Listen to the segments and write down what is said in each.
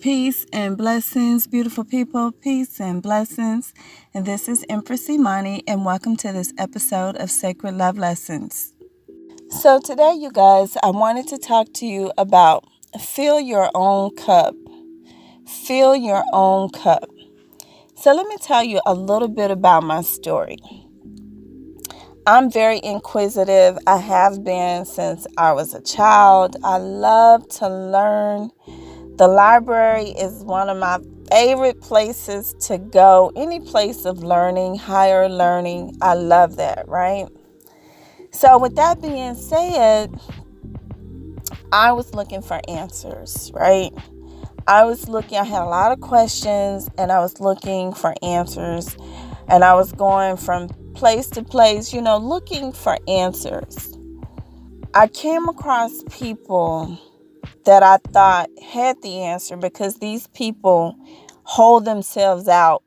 Peace and blessings, beautiful people. Peace and blessings. And this is Empress Imani, and welcome to this episode of Sacred Love Lessons. So today, you guys, I wanted to talk to you about fill your own cup. Fill your own cup. So let me tell you a little bit about my story. I'm very inquisitive. I have been since I was a child. I love to learn. The library is one of my favorite places to go. Any place of learning, higher learning, I love that, right? So with that being said, I was looking for answers, right? I had a lot of questions and I was looking for answers. And I was going from place to place, looking for answers. I came across people that I thought had the answer because these people hold themselves out,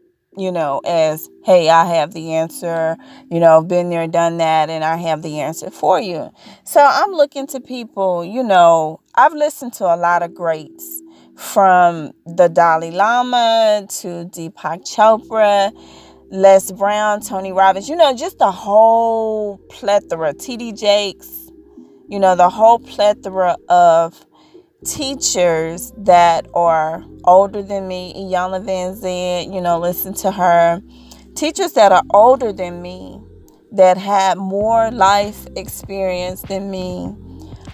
as, hey, I have the answer, I've been there, done that, and I have the answer for you. So I'm looking to people, I've listened to a lot of greats from the Dalai Lama to Deepak Chopra, Les Brown, Tony Robbins, just the whole plethora, T.D. Jakes, the whole plethora of teachers that are older than me. Iyanla Vanzant, listen to her. Teachers that are older than me, that had more life experience than me,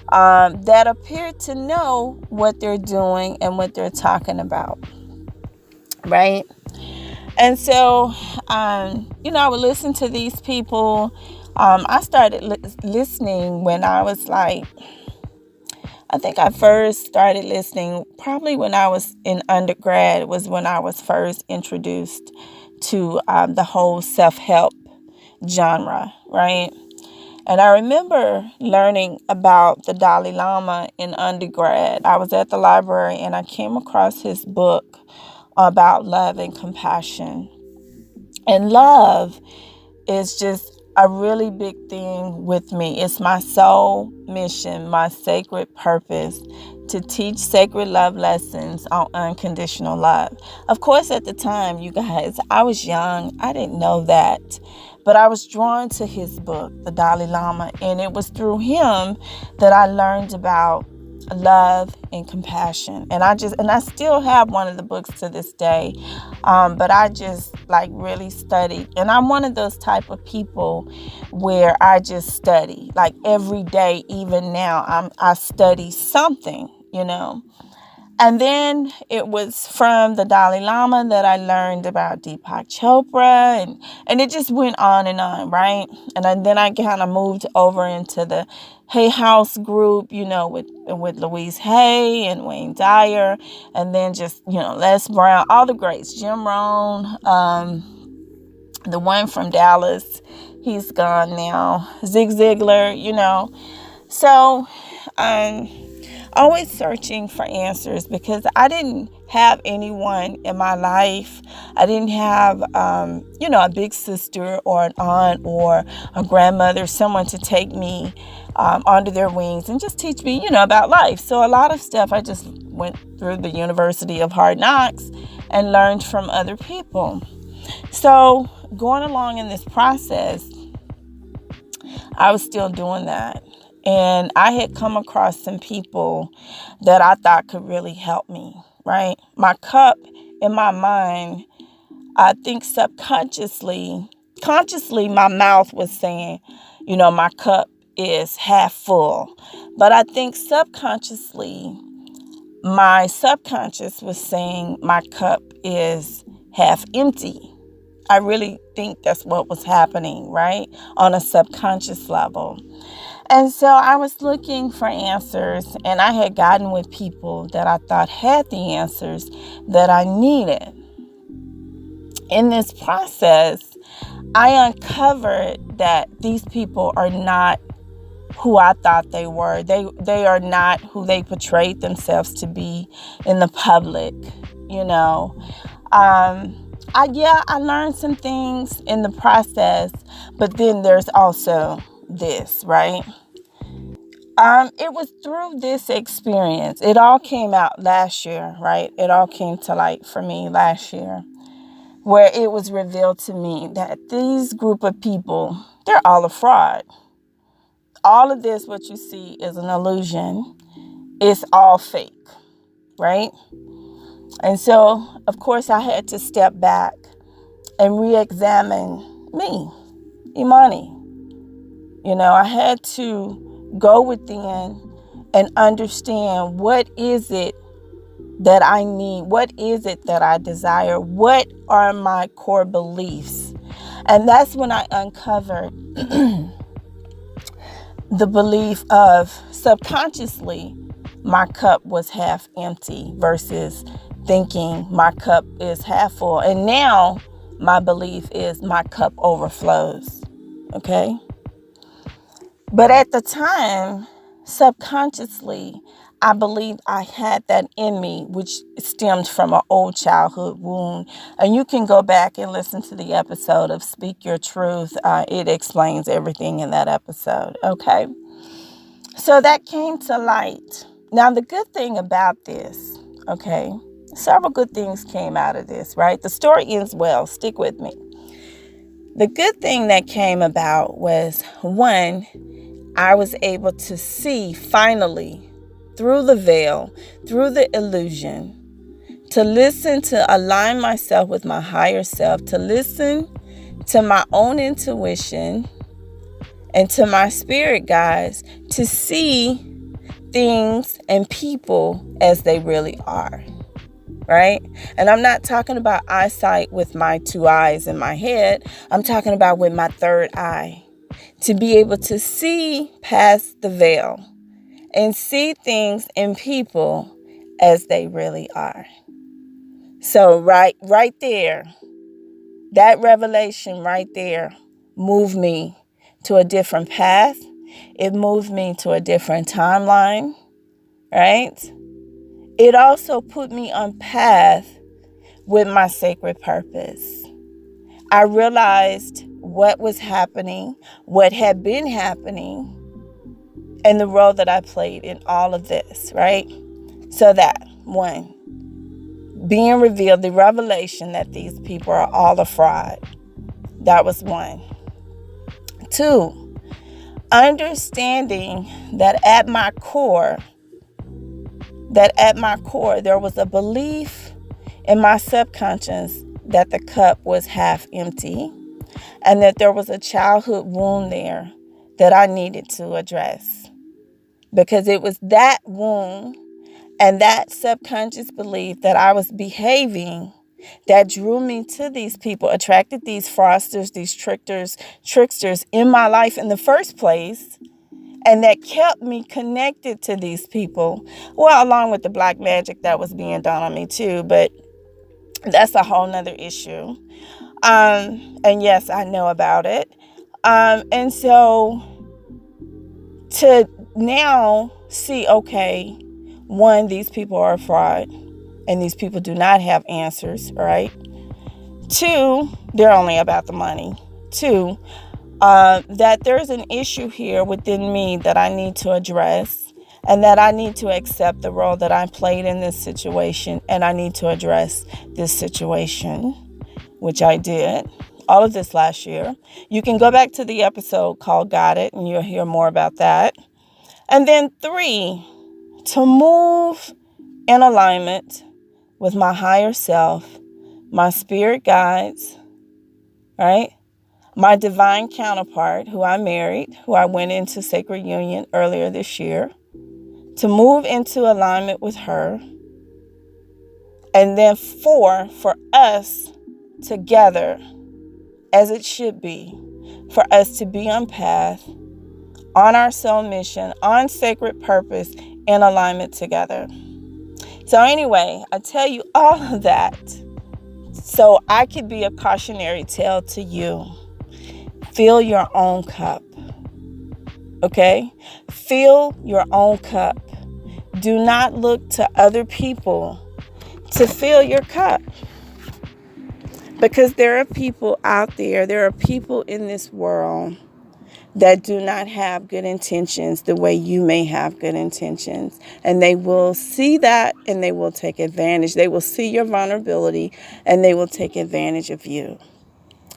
that appear to know what they're doing and what they're talking about, right? And so, I would listen to these people. I started listening when I was I think I first started listening probably when I was in undergrad, was when I was first introduced to the whole self-help genre, right? And I remember learning about the Dalai Lama in undergrad. I was at the library and I came across his book about love and compassion. And love is just a really big thing with me. It's my soul mission, my sacred purpose to teach sacred love lessons on unconditional love. Of course, at the time, you guys, I was young. I didn't know that. But I was drawn to his book, the Dalai Lama, and it was through him that I learned about love and compassion. And I still have one of the books to this day. But I just really studied. And I'm one of those type of people where I just study every day. Even now, I study something, And then it was from the Dalai Lama that I learned about Deepak Chopra, and it just went on, right? And then I kind of moved over into the Hay House group, with Louise Hay and Wayne Dyer, and then just, Les Brown, all the greats, Jim Rohn, the one from Dallas, he's gone now, Zig Ziglar, So, always searching for answers because I didn't have anyone in my life. I didn't have, a big sister or an aunt or a grandmother, someone to take me under their wings and just teach me, about life. So a lot of stuff I just went through the University of Hard Knocks and learned from other people. So going along in this process, I was still doing that. And I had come across some people that I thought could really help me, right? My cup in my mind, I think consciously, my mouth was saying, my cup is half full. But I think subconsciously, my subconscious was saying my cup is half empty. I really think that's what was happening, right? On a subconscious level. And so I was looking for answers, and I had gotten with people that I thought had the answers that I needed. In this process, I uncovered that these people are not who I thought they were. They are not who they portrayed themselves to be in the public, I learned some things in the process, but then there's also this, right? It was through this experience. It all came out last year, right? It all came to light for me last year, where it was revealed to me that these group of people, they're all a fraud. All of this, what you see, is an illusion. It's all fake, right? And so, of course, I had to step back and re-examine me, Imani. I had to go within and understand, what is it that I need? What is it that I desire? What are my core beliefs? And that's when I uncovered the belief of, subconsciously, my cup was half empty versus thinking my cup is half full. And now my belief is my cup overflows. Okay? But at the time, subconsciously, I believed I had that in me, which stemmed from an old childhood wound. And you can go back and listen to the episode of Speak Your Truth. It explains everything in that episode. Okay? So that came to light. Now, the good thing about this, okay, several good things came out of this, right? The story ends well. Stick with me. The good thing that came about was, one, I was able to see finally through the veil, through the illusion, to listen, to align myself with my higher self, to listen to my own intuition and to my spirit guides, to see things and people as they really are, right? And I'm not talking about eyesight with my two eyes in my head. I'm talking about with my third eye, to be able to see past the veil and see things and people as they really are. So right there, that revelation right there moved me to a different path. It moved me to a different timeline, right? It also put me on path with my sacred purpose. I realized what was happening, what had been happening, and the role that I played in all of this, right? So that, one, being revealed, the revelation that these people are all a fraud. That was one. Two, understanding that at my core, there was a belief in my subconscious that the cup was half empty and that there was a childhood wound there that I needed to address. Because it was that wound and that subconscious belief that I was behaving that drew me to these people, attracted these fraudsters, these tricksters in my life in the first place, and that kept me connected to these people. Well, along with the black magic that was being done on me too, but that's a whole nother issue. And yes, I know about it. And so to now see, okay, one, these people are a fraud and these people do not have answers, right? Two, they're only about the money. Two, that there's an issue here within me that I need to address and that I need to accept the role that I played in this situation, and I need to address this situation, which I did. All of this last year. You can go back to the episode called Got It, and you'll hear more about that. And then three, to move in alignment with my higher self, my spirit guides, right? My divine counterpart, who I married, who I went into sacred union earlier this year, to move into alignment with her. And then four, for us together, as it should be, for us to be on path, on our soul mission, on sacred purpose, in alignment together. So anyway, I tell you all of that so I could be a cautionary tale to you. Fill your own cup. Okay? Fill your own cup. Do not look to other people to fill your cup. Because there are people out there, there are people in this world that do not have good intentions the way you may have good intentions. And they will see that and they will take advantage. They will see your vulnerability and they will take advantage of you.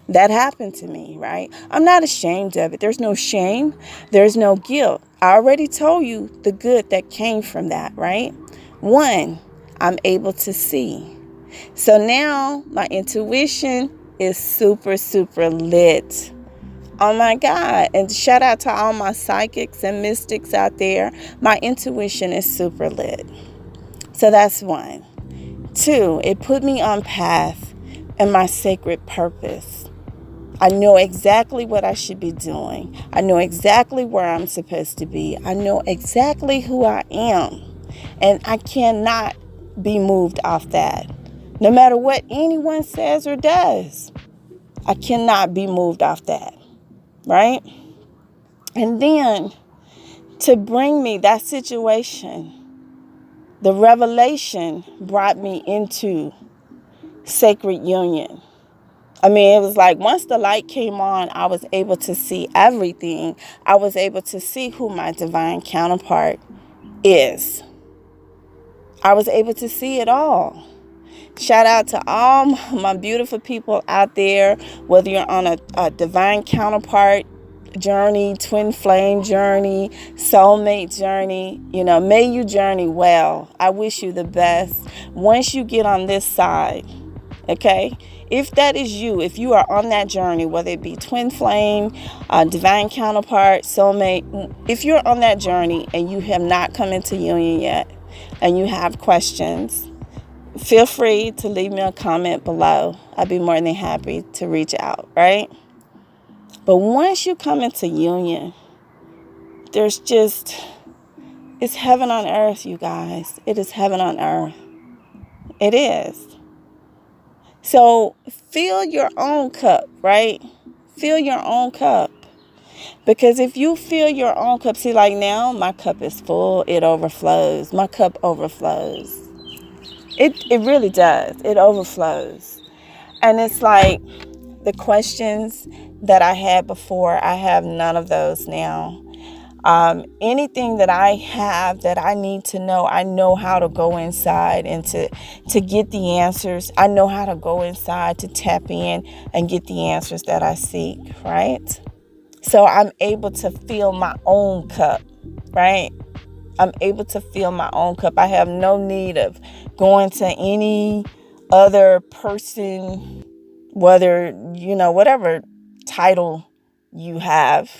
That happened to me, right? I'm not ashamed of it. There's no shame. There's no guilt. I already told you the good that came from that, right? One, I'm able to see. So now my intuition is super, super lit. Oh my God. And shout out to all my psychics and mystics out there. My intuition is super lit. So that's one. Two, it put me on path and my sacred purpose. I know exactly what I should be doing. I know exactly where I'm supposed to be. I know exactly who I am. And I cannot be moved off that. No matter what anyone says or does, I cannot be moved off that. Right? And then to bring me that situation, the revelation brought me into sacred union. I mean, it was like once the light came on, I was able to see everything. I was able to see who my divine counterpart is. I was able to see it all. Shout out to all my beautiful people out there, whether you're on a divine counterpart journey, twin flame journey, soulmate journey, may you journey well. I wish you the best. Once you get on this side, okay? If that is you, if you are on that journey, whether it be twin flame, divine counterpart, soulmate, if you're on that journey and you have not come into union yet and you have questions, feel free to leave me a comment below. I'd be more than happy to reach out, right? But once you come into union, it's heaven on earth, you guys. It is heaven on earth. It is. So fill your own cup, right? Fill your own cup. Because if you fill your own cup, see, like now, my cup is full. It overflows. My cup overflows. It really does. It overflows. And it's like the questions that I had before, I have none of those now. Anything that I have that I need to know, I know how to go inside and to get the answers. I know how to go inside to tap in and get the answers that I seek, right? So I'm able to fill my own cup, right? I'm able to fill my own cup. I have no need of going to any other person, whether, whatever title you have,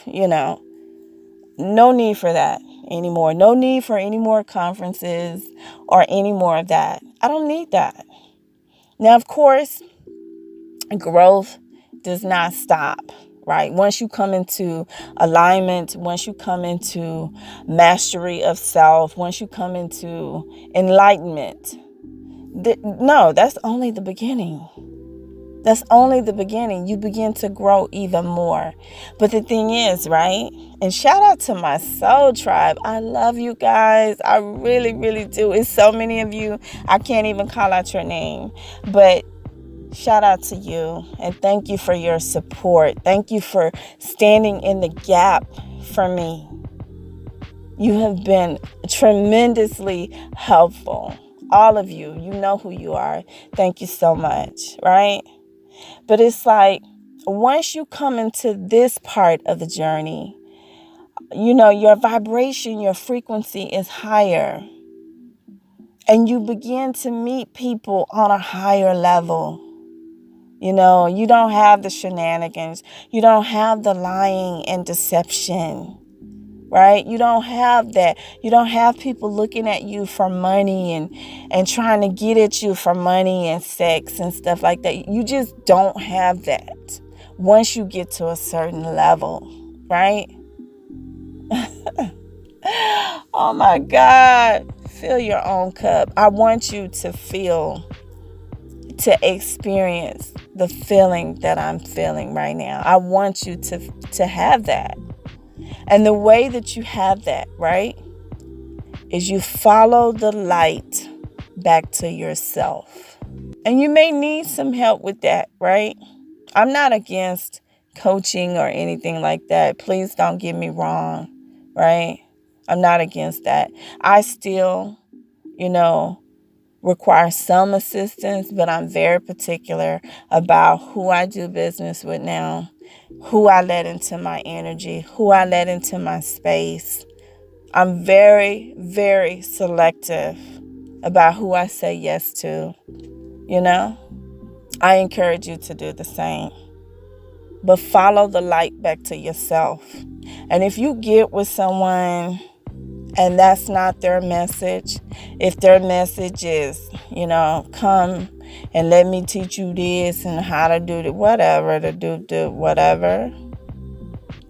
no need for that anymore. No need for any more conferences or any more of that. I don't need that. Now, of course, growth does not stop, right? Once you come into alignment, once you come into mastery of self, once you come into enlightenment, no, that's only the beginning. That's only the beginning. You begin to grow even more. But the thing is, right? And shout out to my soul tribe. I love you guys. I really, really do. It's so many of you. I can't even call out your name. But shout out to you. And thank you for your support. Thank you for standing in the gap for me. You have been tremendously helpful. All of you. You know who you are. Thank you so much. Right? But it's like, once you come into this part of the journey, your vibration, your frequency is higher. And you begin to meet people on a higher level. You don't have the shenanigans. You don't have the lying and deception. Right? You don't have that. You don't have people looking at you for money and trying to get at you for money and sex and stuff like that. You just don't have that once you get to a certain level, right? Oh my God. Fill your own cup. I want you to experience the feeling that I'm feeling right now. I want you to have that. And the way that you have that, right, is you follow the light back to yourself. And you may need some help with that, right? I'm not against coaching or anything like that. Please don't get me wrong, right? I'm not against that. I still, require some assistance, but I'm very particular about who I do business with now, who I let into my energy, who I let into my space. I'm very, very selective about who I say yes to, I encourage you to do the same. But follow the light back to yourself. And if you get with someone and that's not their message, if their message is, come and let me teach you this and how to do whatever, whatever,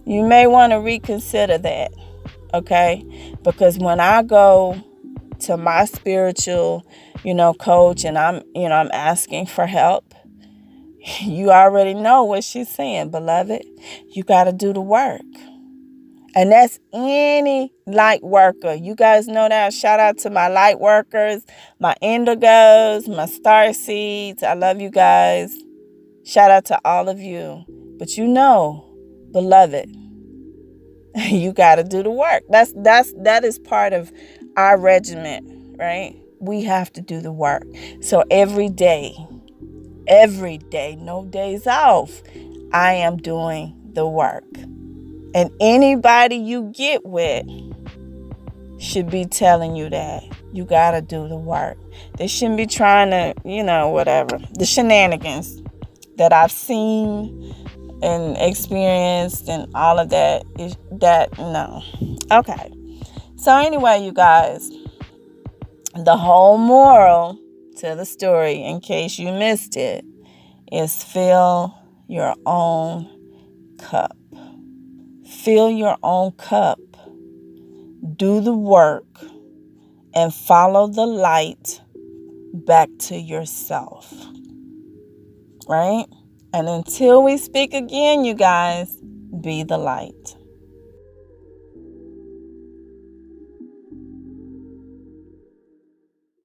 you may want to reconsider that, okay? Because when I go to my spiritual, coach and I'm asking for help, you already know what she's saying, beloved. You got to do the work. And that's any light worker. You guys know that. Shout out to my light workers, my indigos, my star seeds. I love you guys. Shout out to all of you. But beloved, you got to do the work. That is part of our regiment, right? We have to do the work. So every day, no days off, I am doing the work. And anybody you get with should be telling you that you got to do the work. They shouldn't be trying to, whatever. The shenanigans that I've seen and experienced and all of that no. Okay. So anyway, you guys, the whole moral to the story, in case you missed it, is fill your own cup. Fill your own cup. Do the work and follow the light back to yourself. Right? And until we speak again, you guys, be the light.